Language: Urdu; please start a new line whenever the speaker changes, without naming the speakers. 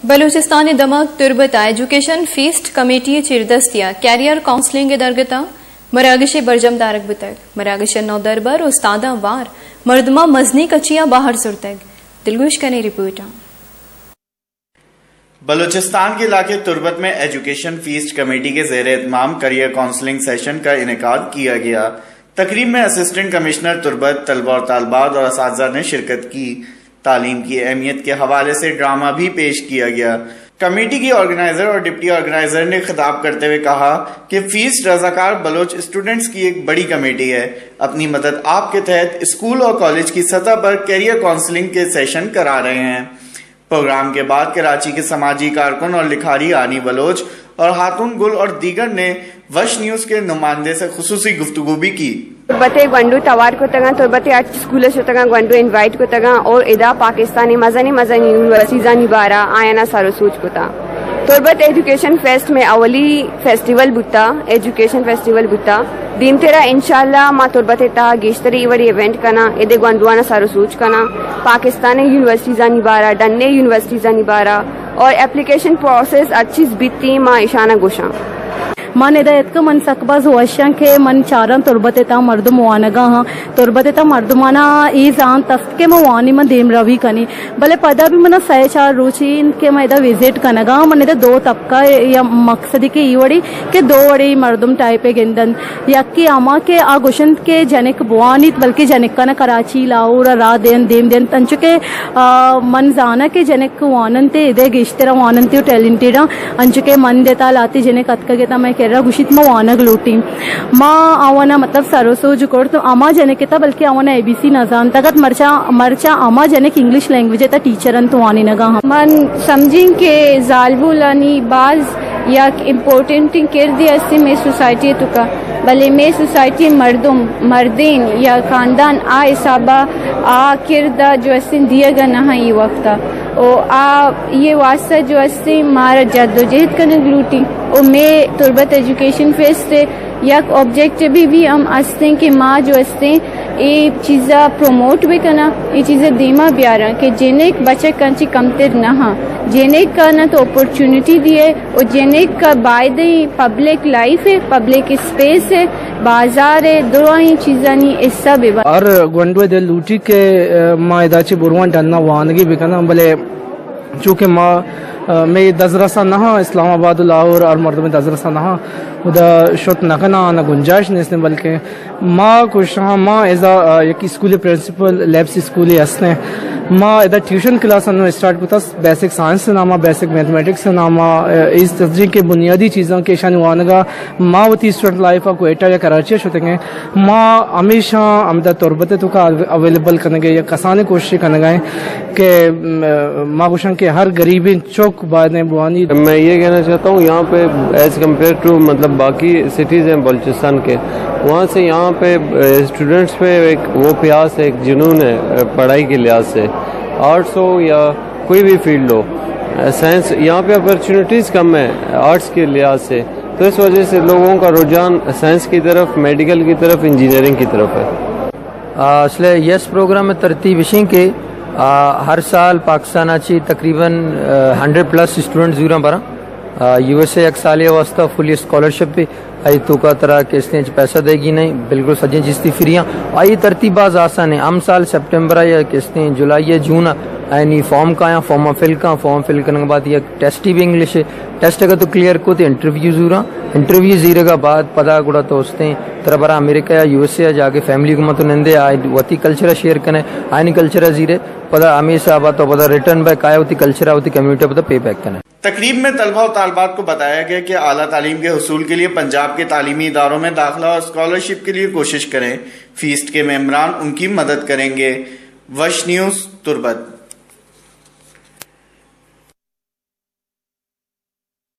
بلوچستان دمک تربت ایجوکیشن فیسٹ کمیٹی چیردستیا کیریئر کاؤنسلنگ درگتا مراگش برجم دارک بتگ مراگش نو دربر استادا وار مردمہ مزنی کچیاں باہر سرتگ دلگوش کنے رپورٹ.
بلوچستان کے علاقے تربت میں ایجوکیشن فیسٹ کمیٹی کے زیر اہتمام کیریئر کاؤنسلنگ سیشن کا انعقاد کیا گیا. تقریب میں اسسٹنٹ کمشنر تربت طلبہ اور طالبات اور اساتذہ نے شرکت کی. تعلیم کی اہمیت کے حوالے سے ڈرامہ بھی پیش کیا گیا. کمیٹی کی آرگنائزر اور ڈپٹی آرگنائزر نے خطاب کرتے ہوئے کہا کہ فیسٹ رضاکار بلوچ اسٹوڈنٹس کی ایک بڑی کمیٹی ہے. اپنی مدد آپ کے تحت اسکول اور کالج کی سطح پر کیریئر کاؤنسلنگ کے سیشن کرا رہے ہیں. پروگرام کے بعد کراچی کے سماجی کارکن اور لکھاری آنی بلوچ اور خاتون گل اور دیگر نے وش نیوز کے نمائندے سے خصوصی گفتگو بھی کی.
تربت گونڈو توار کو تگا تربت آرٹ اسکول سے تگا گونڈو انوائٹ کو تگا اور ادا پاکستانی مزنی یونیورسٹیز نبارا آیانا سارو سوچ کو تا. تربت ایجوکیشن فیسٹ میں اولی فیسٹیول بوتا ایجوکیشن فیسٹیول بوتا دین تیرا انشاءاللہ ما تربت تا گیشتری ایوری ایونٹ کنا ادے گوندوانا سارو سوچ کنا پاکستانی یونیورسٹیز نبارا ڈنے یونیورسٹیز نبارا اور اپلیکیشن پروسیس اچھیز بیتی ما اشانہ گوشاں
من ہدایت کا من سکباز ہوشاں کے من چارن تربت تا مردم وانگا ہاں تربت تا مردمانا ایزان تفت کے موانی من دیم روی کنی بلے پدا بھی منا سائے چار روچی ان کے میں دا وزٹ کنگا من دا دو طبقہ یا مقصدی کے ایوڑی کہ دو وڑی مردم ٹائپے گندن یکی اما کے آگوشن کے جنک بوانیت بلکہ جنک کنا کراچی لاؤر را دین دیم دین تنچو کے من زانا کے جنک واننتے ادے گشترا واننتے ٹیلنٹیڈا انچو کے من دیتا لاتی جنک اتکا گیتا میں گوشت ما وانگ لوٹی ما آوانا مطلب سروسو جو کر تو اما جنک تا بلکہ آوانا اے بی سی نزان تگت مرچا اما جنک انگلش لینگویج تا ٹیچرن تو آنی نگا
من سمجھیں کہ ظالبو لانی بعض یا امپورٹنٹ کردی اسے میں سوسائٹی تو کا بلے میں سوسائٹی مردم مردین یا خاندان آ حسابہ آ کردہ جو اسن دیا گا نہ یہ وقتا او آ یہ واسطہ جو اسے مارا جد و جہد کرنے گلوٹی او میں تربت ایجوکیشن فیسٹ یک آبجیکٹیو بھی ہم استے کہ ماں جو استے یہ چیزا پروموٹ بھی کرنا یہ چیزیں دیما بیارا کہ جنیک بچے کنچی کمتر نہ ہاں جنیک کا نہ تو اپورچونٹی دی ہے اور جنیک کا باعد پبلک لائف ہے پبلک اسپیس ہے بازار ہے دروائیں چیزاں نہیں اس سب
اور گونڈو دے لوٹی کے ماں اداچی بروان ڈننا وانگی بھی کرنا بلے چونکہ ماں میں دزرسا نہ اسلام آباد لاہور اور مردم میں دزرسا نہ ادا شوت نہ گنجائش نہیں اس نے بلکہ ماں کچھ ماں ایزا یک اسکولی پرنسپل لیبس اسکولی اسنے ماں ادا ٹیوشن کلاس انو اسٹارٹ کتا بیسک سائنس سے نامہ بیسک میتھمیٹکس سے نامہ اس تجزیے کے بنیادی چیزوں کے شان وانگا ماں وتی اسٹوڈنٹ لائف کو ایٹا یا کراچی شوتے گے ماں ہمیشہ امدہ تربت تو کا اویلیبل کرنے گے یا کسانے کوشش کرنے گئے کہ ماں کچھ کہ ہر غریبی چوک باتیں بوانی.
میں یہ کہنا چاہتا ہوں یہاں پہ ایز کمپیئر ٹو مطلب باقی سٹیز ہیں بلوچستان کے وہاں سے یہاں پہ اسٹوڈنٹس پہ ایک وہ پیاس ہے ایک جنون ہے پڑھائی کے لحاظ سے آرٹس ہو یا کوئی بھی فیلڈ ہو سائنس یہاں پہ اپرچونیٹیز کم ہے آرٹس کے لحاظ سے تو اس وجہ سے لوگوں کا رجحان سائنس کی طرف میڈیکل کی طرف انجینئرنگ کی طرف ہے.
اصل یس پروگرام میں ترتیب وشیں کے ہر سال پاکستان اچھی تقریباً 100+ اسٹوڈنٹ زورا برا یو ایس اے ایک سالیہ واسطہ فلی اسکالرشپ پہ آئی تو کا طرح کہ اس نے پیسہ دے گی نہیں بالکل سجیں چیز تھی فریاں آئی ترتیب باز آسان ہے ہم سال سپٹمبر یا کس نے جولائی جون یعنی فارم کا یا فارم فل کرنے کے بعد یہ ٹیسٹ بھی انگلش ہے ٹیسٹ کا تو کلیئر کو تو انٹرویو زورا انٹرویو زیرے کا بعد پتا گڑا تو اس نے طرح برا امریکہ یا یو ایس اے جا کے فیملی کو مت نندے آئے وتی کلچر شیئر کرنے آئینی کلچر زیرے پتا ہمیشہ آباد تو پتا ریٹرن بیک آیا ہوتی کلچر ہوتی کمیونٹی پتا پے بیک کرنے.
تقریب میں طلبہ و طالبات کو بتایا گیا کہ اعلیٰ تعلیم کے حصول کے لیے پنجاب کے تعلیمی اداروں میں داخلہ اور اسکالرشپ کے لیے کوشش کریں. فیسٹ کے ممبران ان کی مدد کریں گے. وش نیوز تربت.